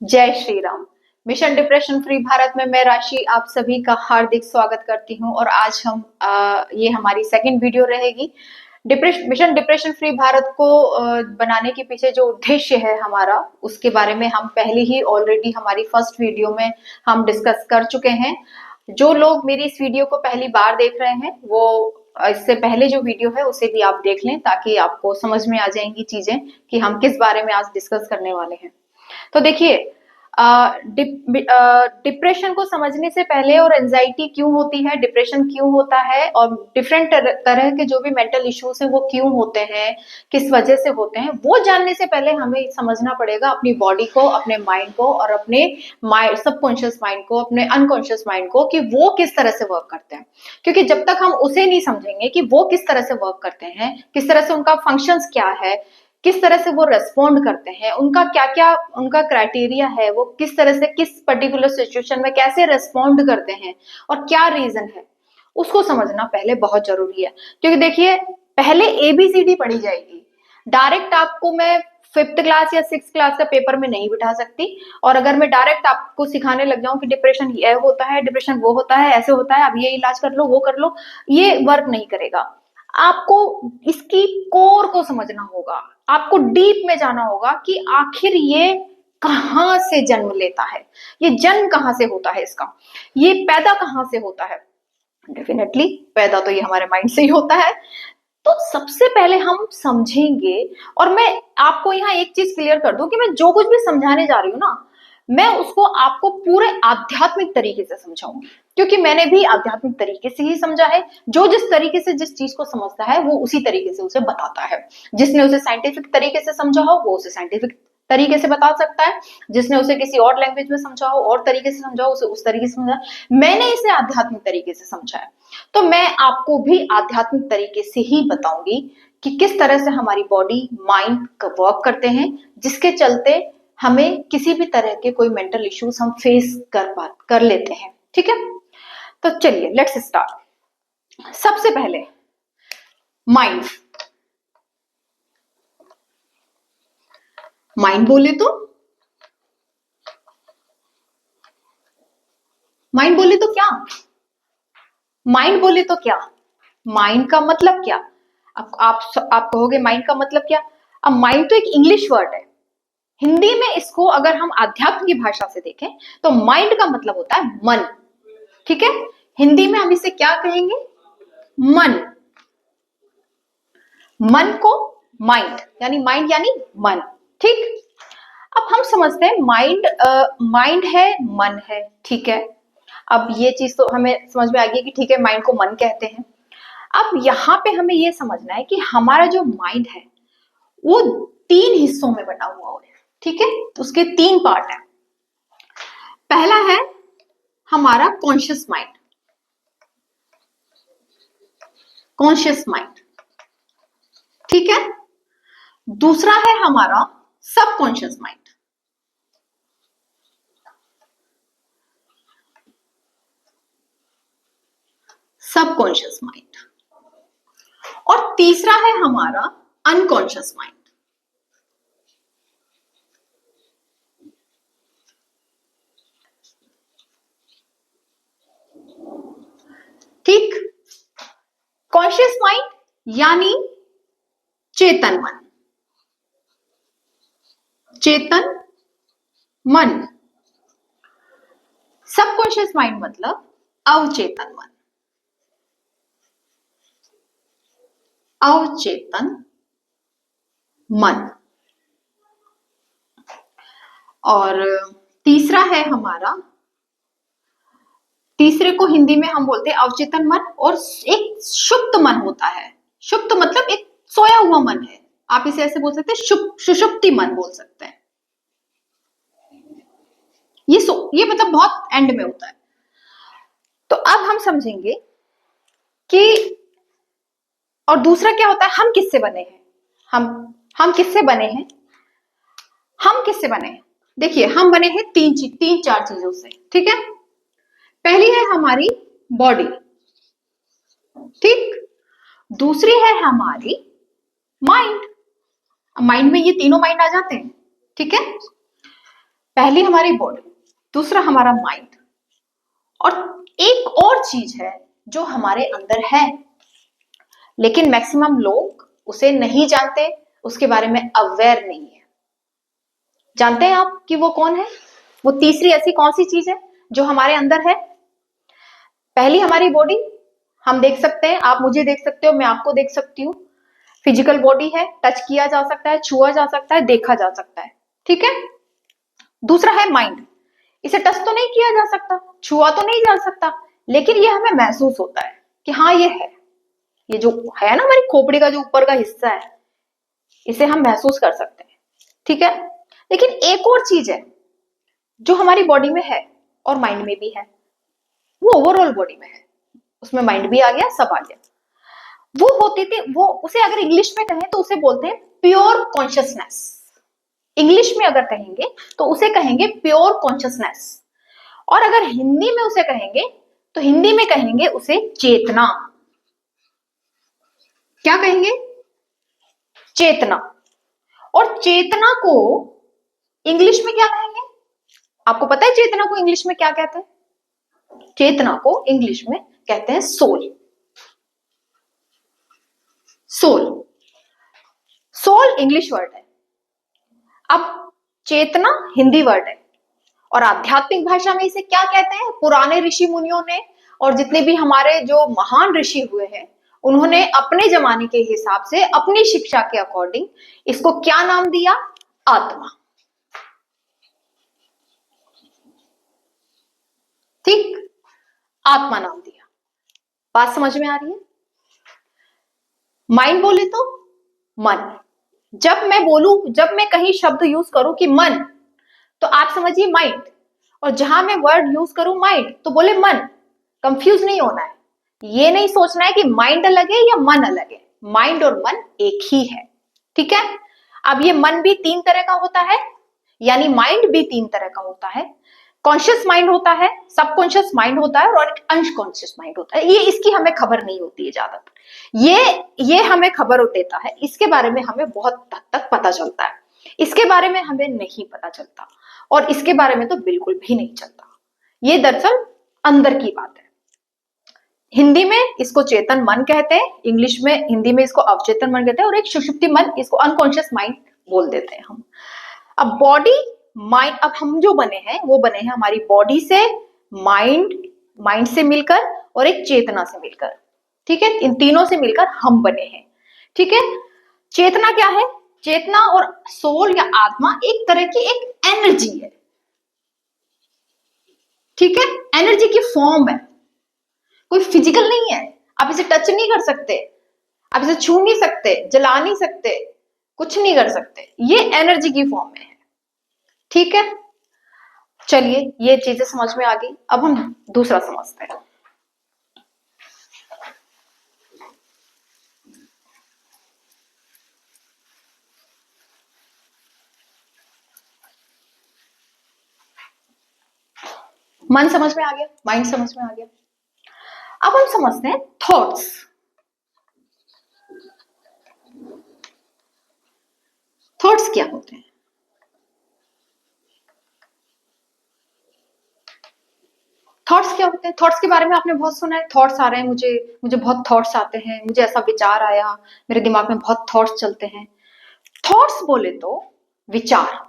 जय Shri Ram. Mission depression free Bharat में मैं राशि आप सभी का हार्दिक स्वागत करती हूं और आज हम ये हमारी सेकंड वीडियो रहेगी। मिशन डिप्रेशन फ्री भारत को बनाने के पीछे जो उद्देश्य है हमारा, उसके बारे में हम पहले ही ऑलरेडी हमारी फर्स्ट वीडियो में हम डिस्कस कर चुके हैं। जो लोग मेरी इस वीडियो को पहली बार देख रहे हैं वो इससे पहले जो वीडियो है उसे भी आप देख लें, ताकि आपको समझ में आ जाएंगी चीजें कि हम किस बारे में आज डिस्कस करने वाले हैं। तो देखिए, डिप्रेशन को समझने से पहले और एंजाइटी क्यों होती है, डिप्रेशन क्यों होता है और डिफरेंट तरह के जो भी मेंटल इश्यूज हैं वो क्यों होते हैं, किस वजह से होते हैं, वो जानने से पहले हमें समझना पड़ेगा अपनी बॉडी को, अपने माइंड को और अपने सबकॉन्शियस माइंड को, अपने अनकॉन्शियस माइंड को, कि वो किस तरह से वर्क करते हैं। क्योंकि जब तक हम उसे नहीं समझेंगे कि वो किस तरह से वर्क करते हैं, किस तरह से उनका फंक्शंस क्या है, किस तरह से वो रेस्पॉन्ड करते हैं, उनका क्या क्या उनका क्राइटेरिया है, वो किस तरह से किस पर्टिकुलर सिचुएशन में कैसे रेस्पॉन्ड करते हैं और क्या रीजन है, उसको समझना पहले बहुत जरूरी है। क्योंकि देखिए, पहले एबीसीडी पढ़ी जाएगी, डायरेक्ट आपको मैं फिफ्थ क्लास या सिक्स क्लास का पेपर में नहीं बिठा सकती। और अगर मैं डायरेक्ट आपको सिखाने लग जाऊं कि डिप्रेशन ये होता है, डिप्रेशन वो होता है, ऐसे होता है, अब ये इलाज कर लो, वो कर लो, ये वर्क नहीं करेगा। आपको इसकी कोर को समझना होगा, आपको डीप में जाना होगा कि आखिर ये कहां से जन्म लेता है, ये जन्म कहां से होता है इसका, ये पैदा कहां से होता है। डेफिनेटली पैदा तो ये हमारे माइंड से ही होता है। तो सबसे पहले हम समझेंगे, और मैं आपको यहाँ एक चीज क्लियर कर दूं कि मैं जो कुछ भी समझाने जा रही हूँ ना, मैं उसको आपको पूरे आध्यात्मिक तरीके से समझाऊंगी, क्योंकि मैंने भी आध्यात्मिक तरीके से ही समझा है। जो जिस तरीके से जिस चीज को समझता है वो उसी तरीके से उसे बताता है। जिसने उसे साइंटिफिक तरीके से समझा हो वो उसे साइंटिफिक तरीके से बता सकता है, जिसने उसे किसी और लैंग्वेज में समझा हो, और तरीके से समझा हो, उसे उस तरीके से समझा। मैंने इसे आध्यात्मिक तरीके से समझा है, तो मैं आपको भी आध्यात्मिक तरीके से ही बताऊंगी कि किस तरह से हमारी बॉडी माइंड वर्क करते हैं, जिसके चलते हमें किसी भी तरह के कोई मेंटल इश्यूज हम फेस कर लेते हैं। ठीक है, तो चलिए लेट्स स्टार्ट। सबसे पहले माइंड। माइंड बोले तो माइंड बोले तो क्या माइंड बोले तो क्या माइंड का मतलब क्या? अब आप कहोगे माइंड का मतलब क्या? अब माइंड तो एक इंग्लिश वर्ड है। हिंदी में इसको अगर हम अध्यात्म की भाषा से देखें तो माइंड का मतलब होता है मन। ठीक है, हिंदी में हम इसे क्या कहेंगे? मन। मन को माइंड यानी मन। ठीक, अब हम समझते हैं माइंड माइंड है, मन है। ठीक है, अब ये चीज तो हमें समझ में आ गई कि ठीक है, माइंड को मन कहते हैं। अब यहाँ पे हमें ये समझना है कि हमारा जो माइंड है वो तीन हिस्सों में बटा हुआ है। ठीक है, तो उसके तीन पार्ट है। पहला है हमारा कॉन्शियस माइंड। कॉन्शियस माइंड, ठीक है। दूसरा है हमारा सबकॉन्शियस माइंड। Subconscious mind. और तीसरा है हमारा अनकॉन्शियस माइंड। ठीक, कॉन्शियस माइंड यानी चेतन मन। चेतन मन। सबकॉन्शियस माइंड मतलब अवचेतन मन। अवचेतन मन। और तीसरा है हमारा, तीसरे को हिंदी में हम बोलते हैं अवचेतन मन। और एक सुप्त मन होता है। सुप्त मतलब एक सोया हुआ मन है, आप इसे ऐसे बोल सकते हैं, सुषुप्ति मन बोल सकते हैं। ये मतलब बहुत एंड में होता है। तो अब हम समझेंगे कि और दूसरा क्या होता है, हम किससे बने हैं। हम किससे बने हैं? हम किससे बने हैं? देखिए, हम बने हैं तीन चार चीजों से। ठीक है, पहली है हमारी बॉडी। ठीक, दूसरी है हमारी माइंड। माइंड में ये तीनों माइंड आ जाते हैं। ठीक है, पहली हमारी बॉडी, दूसरा हमारा माइंड, और एक और चीज है जो हमारे अंदर है लेकिन मैक्सिमम लोग उसे नहीं जानते, उसके बारे में अवेयर नहीं है। जानते हैं आप कि वो कौन है? वो तीसरी ऐसी कौन सी चीज है जो हमारे अंदर है? पहली हमारी बॉडी, हम देख सकते हैं, आप मुझे देख सकते हो, मैं आपको देख सकती हूँ, फिजिकल बॉडी है, टच किया जा सकता है, छुआ जा सकता है, देखा जा सकता है, ठीक है। दूसरा है माइंड, इसे टच तो नहीं किया जा सकता, छुआ तो नहीं जा सकता, लेकिन ये हमें महसूस होता है कि हाँ ये है, ये जो है ना हमारी खोपड़ी का जो ऊपर का हिस्सा है, इसे हम महसूस कर सकते हैं, ठीक है। लेकिन एक और चीज है जो हमारी बॉडी में है और माइंड में भी है, वो ओवरऑल बॉडी में है, उसमें माइंड भी आ गया, सब आ गया। वो होती थी, वो उसे अगर इंग्लिश में कहें तो उसे बोलते हैं प्योर कॉन्शियसनेस। इंग्लिश में अगर कहेंगे तो उसे कहेंगे प्योर कॉन्शियसनेस, और अगर हिंदी में उसे कहेंगे तो हिंदी में कहेंगे उसे चेतना। क्या कहेंगे? चेतना। और चेतना को इंग्लिश में क्या कहेंगे? आपको पता है चेतना को इंग्लिश में क्या कहते हैं? चेतना को इंग्लिश में कहते हैं soul. Soul, soul English word है, अब चेतना हिंदी वर्ड है, और आध्यात्मिक भाषा में इसे क्या कहते हैं? पुराने ऋषि मुनियों ने और जितने भी हमारे जो महान ऋषि हुए हैं, उन्होंने अपने जमाने के हिसाब से अपनी शिक्षा के अकॉर्डिंग इसको क्या नाम दिया? आत्मा। ठीक, आत्मा नाम दिया। बात समझ में आ रही है? माइंड बोले तो मन। जब मैं बोलूं, जब मैं कहीं शब्द यूज करूं कि मन, तो आप समझिए माइंड, और जहां मैं वर्ड यूज करूं माइंड तो बोले मन। कंफ्यूज नहीं होना है, ये नहीं सोचना है कि माइंड अलग है या मन अलग है, माइंड और मन एक ही है, ठीक है। अब ये मन भी तीन तरह का होता है, यानी माइंड भी तीन तरह का होता है। कॉन्शियस माइंड होता है, सबकॉन्शियस माइंड होता है, और एक अनकॉन्शियस माइंड होता है। ये इसकी हमें खबर नहीं होती है ज्यादातर, ये हमें खबर देता है, इसके बारे में हमें बहुत हद तक पता चलता है, इसके बारे में हमें नहीं पता चलता, और इसके बारे में तो बिल्कुल भी नहीं चलता। ये दरअसल अंदर की बात है। हिंदी में इसको चेतन मन कहते हैं, इंग्लिश में हिंदी में इसको अवचेतन मन कहते हैं, और एक सुषुप्ति मन, इसको अनकॉन्शियस माइंड बोल देते हैं हम। अब बॉडी माइंड, अब हम जो बने हैं वो बने हैं हमारी बॉडी से, माइंड, माइंड से मिलकर, और एक चेतना से मिलकर, ठीक है। इन तीनों से मिलकर हम बने हैं, ठीक है। चेतना क्या है? चेतना और सोल या आत्मा एक तरह की एक एनर्जी है, ठीक है। एनर्जी की फॉर्म है, कोई फिजिकल नहीं है, आप इसे टच नहीं कर सकते, आप इसे छू नहीं सकते, जला नहीं सकते, कुछ नहीं कर सकते, ये एनर्जी की फॉर्म में है, ठीक है। चलिए ये चीजें समझ में आ गई, अब हम दूसरा समझते हैं। मन समझ में आ गया, माइंड समझ में आ गया, अब हम समझते हैं थॉट्स। थॉट्स क्या होते हैं? थॉट्स क्या होते हैं? थॉट्स के बारे में आपने बहुत सुना है, थॉट्स आ रहे हैं मुझे, मुझे बहुत थॉट्स आते हैं, मुझे ऐसा विचार आया, मेरे दिमाग में बहुत थॉट्स चलते हैं। थॉट्स बोले तो विचार,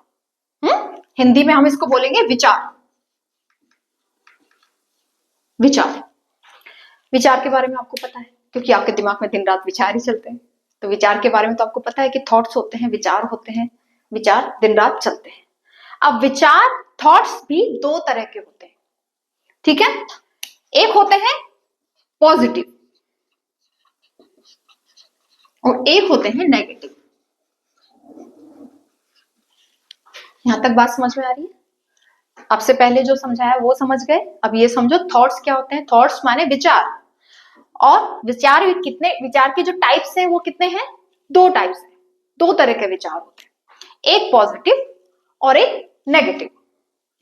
हिंदी में हम इसको बोलेंगे विचार। विचार, विचार के बारे में आपको पता है, क्योंकि आपके दिमाग में दिन रात विचार ही चलते हैं, तो विचार के बारे में तो आपको पता है कि थॉट्स होते हैं, विचार होते हैं, विचार दिन रात चलते हैं। अब विचार, थॉट्स भी दो तरह के होते हैं, ठीक है। एक होते हैं पॉजिटिव और एक होते हैं नेगेटिव। यहां तक बात समझ में आ रही है? आपसे पहले जो समझाया वो समझ गए, अब ये समझो थॉट्स क्या होते हैं। थॉट्स माने विचार, और विचार कितने, विचार के जो टाइप्स हैं वो कितने हैं? दो टाइप्स हैं, दो तरह के विचार होते हैं, एक पॉजिटिव और एक नेगेटिव।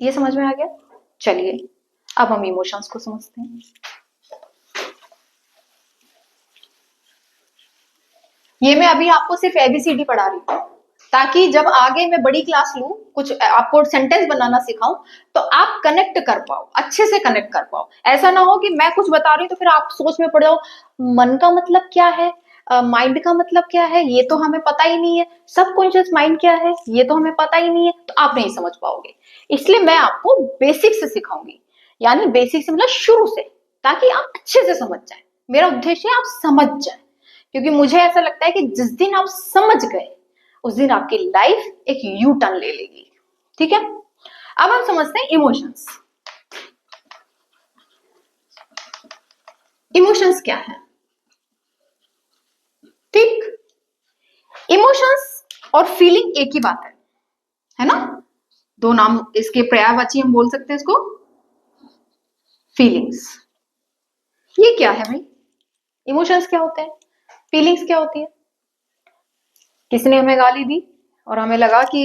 ये समझ में आ गया? चलिए अब हम इमोशंस को समझते हैं। ये मैं अभी आपको सिर्फ एबीसीडी पढ़ा रही हूँ, ताकि जब आगे मैं बड़ी क्लास लूं, कुछ आपको सेंटेंस बनाना सिखाऊं, तो आप कनेक्ट कर पाओ, अच्छे से कनेक्ट कर पाओ। ऐसा ना हो कि मैं कुछ बता रही हूँ तो फिर आप सोच में पड़ जाओ, मन का मतलब क्या है, माइंड का मतलब क्या है, ये तो हमें पता ही नहीं है, सबकॉन्शियस माइंड क्या है, ये तो हमें पता ही नहीं है, तो आप नहीं समझ पाओगे। इसलिए मैं आपको बेसिक से सिखाऊंगी, यानी बेसिक से मतलब शुरू से, ताकि आप अच्छे से समझ जाए। मेरा उद्देश्य है आप समझ जाए, क्योंकि मुझे ऐसा लगता है कि जिस दिन आप समझ गए उस दिन आपकी लाइफ एक यू टर्न ले लेगी। ठीक है, अब हम समझते हैं इमोशंस। इमोशंस क्या है? ठीक, इमोशंस और फीलिंग एक ही बात है ना? दो नाम इसके पर्यायवाची हम बोल सकते हैं इसको, फीलिंग्स। ये क्या है भाई? इमोशंस क्या होते हैं, फीलिंग्स क्या होती है? किसी ने हमें गाली दी और हमें लगा कि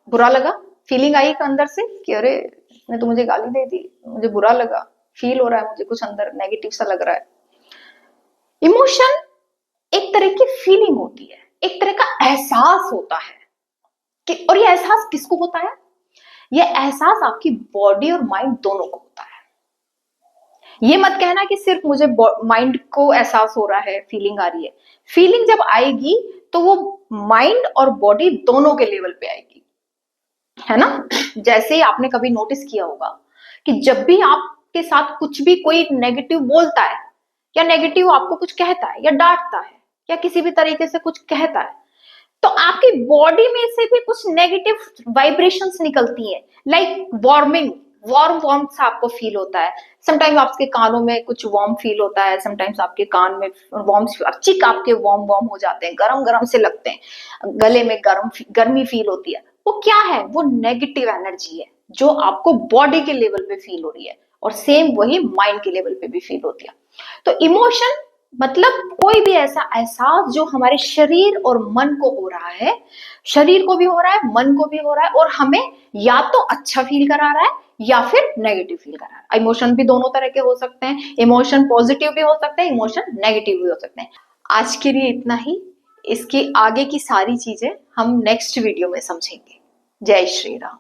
बुरा लगा, फीलिंग आई अंदर से कि अरे इसने तो मुझे गाली दे दी, मुझे बुरा लगा, फील हो रहा है, मुझे कुछ अंदर नेगेटिव सा लग रहा है। इमोशन एक तरह की फीलिंग होती है, एक तरह का एहसास होता है कि, और ये एहसास किसको होता है? ये एहसास आपकी बॉडी और माइंड दोनों को होता है। ये मत कहना कि सिर्फ मुझे माइंड को एहसास हो रहा है, फीलिंग आ रही है। फीलिंग जब आएगी तो वो माइंड और बॉडी दोनों के लेवल पे आएगी, है ना? जैसे आपने कभी नोटिस किया होगा कि जब भी आपके साथ कुछ भी कोई नेगेटिव बोलता है, या नेगेटिव आपको कुछ कहता है, या डांटता है, या किसी भी तरीके से कुछ कहता है, तो आपकी बॉडी में से भी कुछ नेगेटिव वाइब्रेशंस निकलती हैं, लाइक वार्मिंग, वार्म वार्म सा आपको फील होता है। समटाइम्स आपके कानों में कुछ वार्म फील होता है, समटाइम्स आपके कान में वार्म, चिक आपके वार्म वार्म हो जाते हैं, गरम गरम से लगते हैं, गले में गर्मी फील होती है। वो क्या है? वो नेगेटिव एनर्जी है जो आपको बॉडी के लेवल पे फील हो रही है, और सेम वही माइंड के लेवल पे भी फील होती है। तो इमोशन मतलब कोई भी ऐसा एहसास जो हमारे शरीर और मन को हो रहा है, शरीर को भी हो रहा है, मन को भी हो रहा है, और हमें या तो अच्छा फील करा रहा है या फिर नेगेटिव फील करा रहा है। इमोशन भी दोनों तरह के हो सकते हैं, इमोशन पॉजिटिव भी हो सकते हैं, इमोशन नेगेटिव भी हो सकते हैं। आज के लिए इतना ही, इसकी आगे की सारी चीजें हम नेक्स्ट वीडियो में समझेंगे। जय श्री राम।